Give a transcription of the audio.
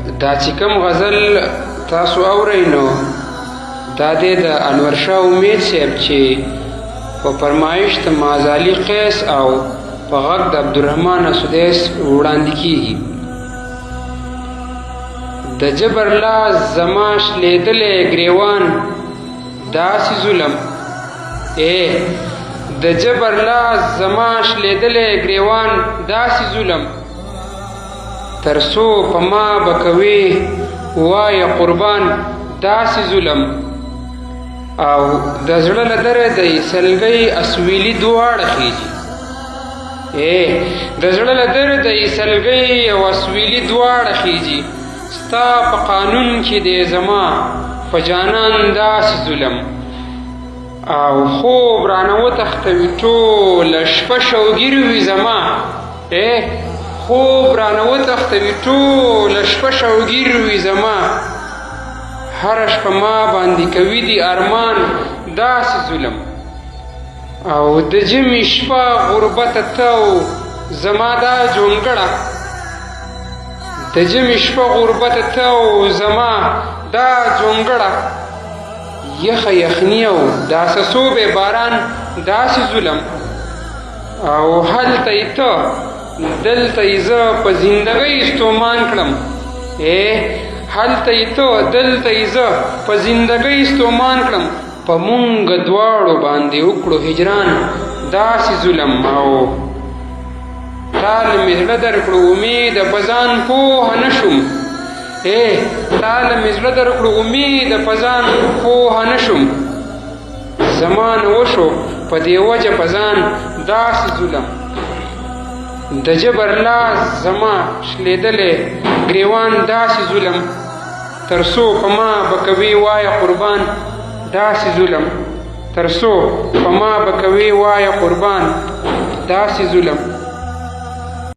دا چې کوم غزل تاسو اورئ نو دا دی د انور شاه امید صاحب چې په فرمایش د معزالي قیس او په غږ د عبدالرحمن سدیس وړاندې کیږي. د جبر لاس زما شلیدلی ګریوان داسې ظلم د جبر لاس زما شلیدلی ګریوان داسې ظلم تر څو په ما به کوې وایه قربان داسې ظلم او د زړه له دره د سلګۍ اسویلي دواړه خیجي د زړه له دره د سلګۍ او اسویلي دواړه خیجي ستا په قانون کې دی زما په جانان داسې ظلم او خوب رانه وتښتوي ټوله شپه شوګیر وي زما خوب رانه وتښتوي ټوله شپه شوګیر وي زما هره شپه ما باندې کوي دي ارمان داسې ظلم او د جمعې شپه غربته ته زما دا جونګړه د جمعې شپه غربته ته زما دا جونګړه یخه یخني او دا سسوبې باران داسې ظلم او هلته یې ته دلته یې زه په زندګۍ ستومان کړم هلته یې ته دلته یې زه په زندګۍ ستومان کړم په مونږ دواړو باندې وکړو هجران داسې ظلم او تاله مې زړه درکړو امید په ځان پوهه نه شوم تاله مې زړه درکړو امید په ځان پوهه نه شوم زما نه وشو په دې وجه په ځان داسې ظلم د جبر لاس زما شلیدلی ګریوان داسې ظلم تر څو په ما به کوې وایه قربان داسې ظلم تر څو په ما به کوې وایه قربان داسې ظلم